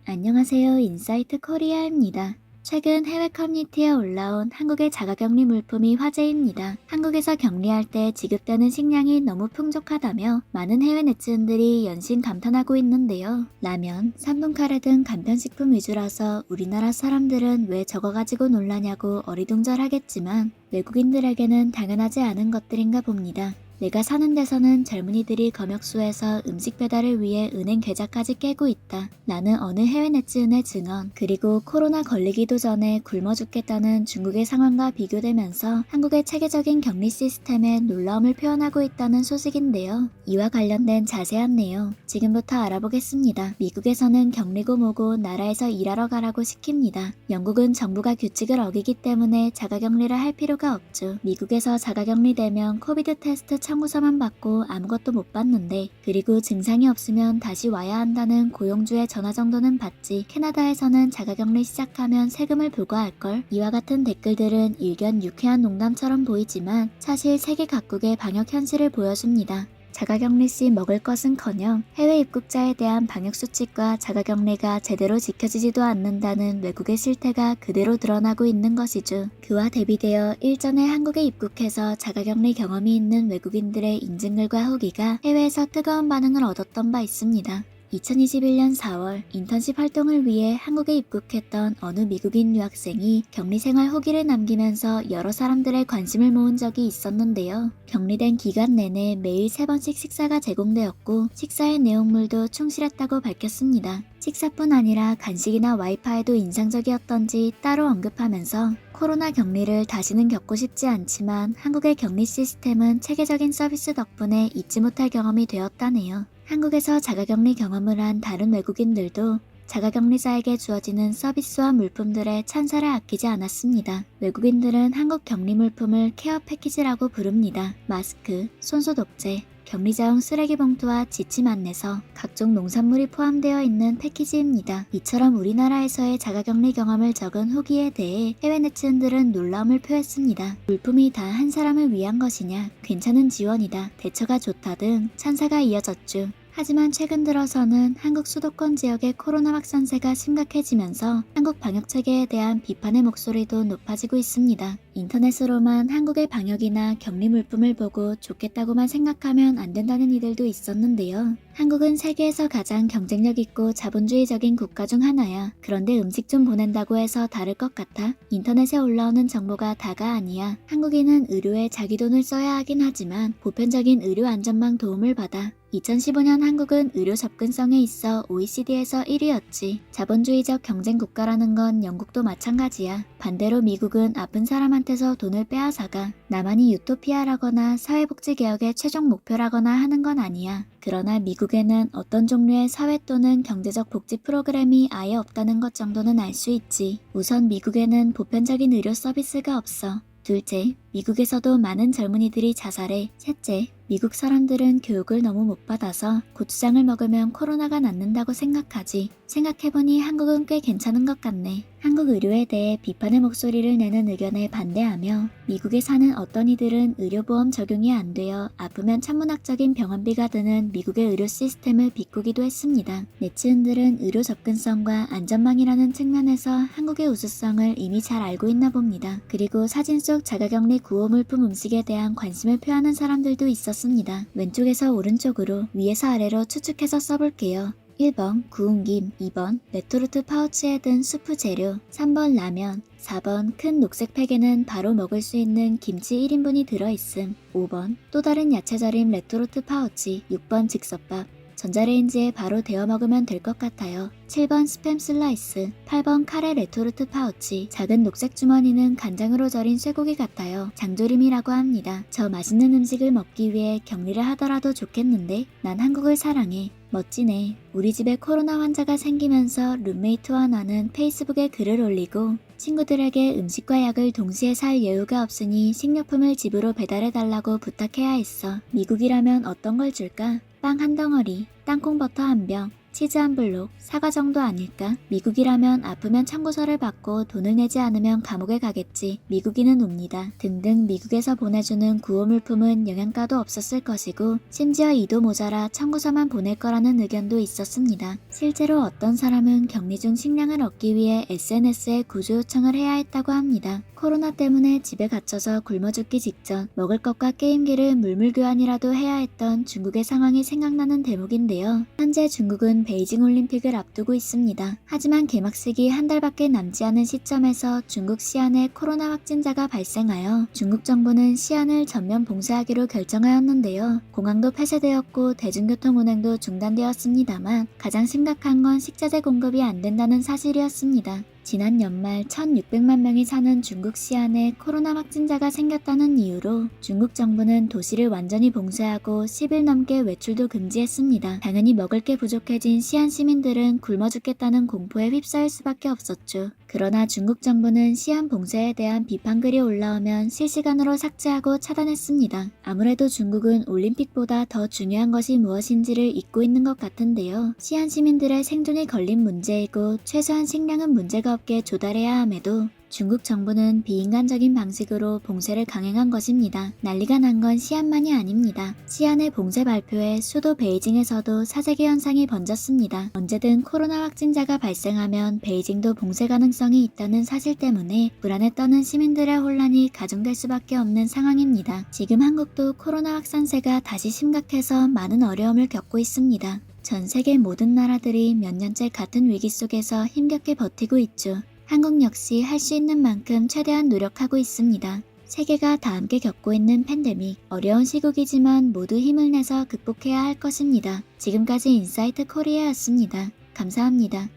안녕하세요. 인사이트 코리아입니다. 최근 해외 커뮤니티에 올라온 한국의 자가격리 물품이 화제입니다. 한국에서 격리할 때 지급되는 식량이 너무 풍족하다며 많은 해외 네티즌들이 연신 감탄하고 있는데요. 라면, 3분 카레 등 간편식품 위주라서 우리나라 사람들은 왜 저거 가지고 놀라냐고 어리둥절하겠지만 외국인들에게는 당연하지 않은 것들인가 봅니다. 내가 사는 데서는 젊은이들이 검역소에서 음식 배달을 위해 은행 계좌까지 깨고 있다. 나는 어느 해외 네티즌의 증언, 그리고 코로나 걸리기도 전에 굶어 죽겠다는 중국의 상황과 비교되면서 한국의 체계적인 격리 시스템에 놀라움을 표현하고 있다는 소식인데요. 이와 관련된 자세한 내용 지금부터 알아보겠습니다. 미국에서는 격리고 뭐고 나라에서 일하러 가라고 시킵니다. 영국은 정부가 규칙을 어기기 때문에 자가격리를 할 필요가 없죠. 미국에서 자가격리되면 코비드 테스트 청구서만 받고 아무것도 못 받는데, 그리고 증상이 없으면 다시 와야 한다는 고용주의 전화 정도는 받지. 캐나다에서는 자가격리 시작하면 세금을 부과할걸? 이와 같은 댓글들은 일견 유쾌한 농담처럼 보이지만 사실 세계 각국의 방역 현실을 보여줍니다. 자가격리 시 먹을 것은커녕 해외 입국자에 대한 방역수칙과 자가격리가 제대로 지켜지지도 않는다는 외국의 실태가 그대로 드러나고 있는 것이죠. 그와 대비되어 일전에 한국에 입국해서 자가격리 경험이 있는 외국인들의 인증글과 후기가 해외에서 뜨거운 반응을 얻었던 바 있습니다. 2021년 4월 인턴십 활동을 위해 한국에 입국했던 어느 미국인 유학생이 격리생활 후기를 남기면서 여러 사람들의 관심을 모은 적이 있었는데요. 격리된 기간 내내 매일 3번씩 식사가 제공되었고 식사의 내용물도 충실했다고 밝혔습니다. 식사뿐 아니라 간식이나 와이파이도 인상적이었던지 따로 언급하면서 코로나 격리를 다시는 겪고 싶지 않지만 한국의 격리 시스템은 체계적인 서비스 덕분에 잊지 못할 경험이 되었다네요. 한국에서 자가격리 경험을 한 다른 외국인들도 자가격리자에게 주어지는 서비스와 물품들에 찬사를 아끼지 않았습니다. 외국인들은 한국 격리 물품을 케어 패키지라고 부릅니다. 마스크, 손소독제, 격리자용 쓰레기 봉투와 지침 안내서, 각종 농산물이 포함되어 있는 패키지입니다. 이처럼 우리나라에서의 자가격리 경험을 적은 후기에 대해 해외 네티즌들은 놀라움을 표했습니다. 물품이 다 한 사람을 위한 것이냐, 괜찮은 지원이다, 대처가 좋다 등 찬사가 이어졌죠. 하지만 최근 들어서는 한국 수도권 지역의 코로나 확산세가 심각해지면서 한국 방역체계에 대한 비판의 목소리도 높아지고 있습니다. 인터넷으로만 한국의 방역이나 격리 물품을 보고 좋겠다고만 생각하면 안 된다는 이들도 있었는데요. 한국은 세계에서 가장 경쟁력 있고 자본주의적인 국가 중 하나야. 그런데 음식 좀 보낸다고 해서 다를 것 같아? 인터넷에 올라오는 정보가 다가 아니야. 한국인은 의료에 자기 돈을 써야 하긴 하지만 보편적인 의료 안전망 도움을 받아. 2015년 한국은 의료 접근성에 있어 OECD에서 1위였지. 자본주의적 경쟁 국가라는 건 영국도 마찬가지야. 반대로 미국은 아픈 사람한테서 돈을 빼앗아가. 나만이 유토피아라거나 사회복지개혁의 최종 목표라거나 하는 건 아니야. 그러나 미국에는 어떤 종류의 사회 또는 경제적 복지 프로그램이 아예 없다는 것 정도는 알 수 있지. 우선 미국에는 보편적인 의료 서비스가 없어. 둘째, 미국에서도 많은 젊은이들이 자살해. 셋째, 미국 사람들은 교육을 너무 못 받아서 고추장을 먹으면 코로나가 낫는다고 생각하지. 생각해보니 한국은 꽤 괜찮은 것 같네. 한국 의료에 대해 비판의 목소리를 내는 의견에 반대하며 미국에 사는 어떤 이들은 의료보험 적용이 안 되어 아프면 천문학적인 병원비가 드는 미국의 의료 시스템을 비꼬기도 했습니다. 네티즌들은 의료 접근성과 안전망이라는 측면에서 한국의 우수성을 이미 잘 알고 있나 봅니다. 그리고 사진 속 자가격리 구호물품 음식에 대한 관심을 표하는 사람들도 있었습니다. 왼쪽에서 오른쪽으로, 위에서 아래로 추측해서 써볼게요. 1번 구운 김, 2번 레토르트 파우치에 든 수프 재료, 3번 라면, 4번 큰 녹색 팩에는 바로 먹을 수 있는 김치 1인분이 들어있음, 5번 또 다른 야채 절임 레토르트 파우치, 6번 즉석밥, 전자레인지에 바로 데워 먹으면 될 것 같아요. 7번 스팸 슬라이스, 8번 카레 레토르트 파우치, 작은 녹색 주머니는 간장으로 절인 쇠고기 같아요. 장조림이라고 합니다. 저 맛있는 음식을 먹기 위해 격리를 하더라도 좋겠는데 난 한국을 사랑해. 멋지네. 우리 집에 코로나 환자가 생기면서 룸메이트와 나는 페이스북에 글을 올리고 친구들에게 음식과 약을 동시에 살 여유가 없으니 식료품을 집으로 배달해달라고 부탁해야 했어. 미국이라면 어떤 걸 줄까? 빵 한 덩어리, 땅콩버터 한 병, 치즈 한 블록, 사과 정도 아닐까? 미국이라면 아프면 청구서를 받고 돈을 내지 않으면 감옥에 가겠지. 미국인은 옵니다. 등등 미국에서 보내주는 구호 물품은 영양가도 없었을 것이고 심지어 이도 모자라 청구서만 보낼 거라는 의견도 있었습니다. 실제로 어떤 사람은 격리 중 식량을 얻기 위해 SNS에 구조 요청을 해야 했다고 합니다. 코로나 때문에 집에 갇혀서 굶어 죽기 직전 먹을 것과 게임기를 물물교환이라도 해야 했던 중국의 상황이 생각나는 대목인데요. 현재 중국은 베이징 올림픽을 앞두고 있습니다. 하지만 개막식이 한 달밖에 남지 않은 시점에서 중국 시안에 코로나 확진자가 발생하여 중국 정부는 시안을 전면 봉쇄하기로 결정하였는데요. 공항도 폐쇄되었고 대중교통 운행도 중단되었습니다만 가장 심각한 건 식자재 공급이 안 된다는 사실이었습니다. 지난 연말 1,600만 명이 사는 중국 시안에 코로나 확진자가 생겼다는 이유로 중국 정부는 도시를 완전히 봉쇄하고 10일 넘게 외출도 금지했습니다. 당연히 먹을 게 부족해진 시안 시민들은 굶어 죽겠다는 공포에 휩싸일 수밖에 없었죠. 그러나 중국 정부는 시안 봉쇄에 대한 비판글이 올라오면 실시간으로 삭제하고 차단했습니다. 아무래도 중국은 올림픽보다 더 중요한 것이 무엇인지를 잊고 있는 것 같은데요. 시안 시민들의 생존이 걸린 문제이고 최소한 식량은 문제가 없게 조달해야 함에도 중국 정부는 비인간적인 방식으로 봉쇄를 강행한 것입니다. 난리가 난 건 시안만이 아닙니다. 시안의 봉쇄 발표에 수도 베이징에서도 사재기 현상이 번졌습니다. 언제든 코로나 확진자가 발생하면 베이징도 봉쇄 가능성이 있다는 사실 때문에 불안에 떠는 시민들의 혼란이 가중될 수밖에 없는 상황입니다. 지금 한국도 코로나 확산세가 다시 심각해서 많은 어려움을 겪고 있습니다. 전 세계 모든 나라들이 몇 년째 같은 위기 속에서 힘겹게 버티고 있죠. 한국 역시 할 수 있는 만큼 최대한 노력하고 있습니다. 세계가 다 함께 겪고 있는 팬데믹, 어려운 시국이지만 모두 힘을 내서 극복해야 할 것입니다. 지금까지 인사이트 코리아였습니다. 감사합니다.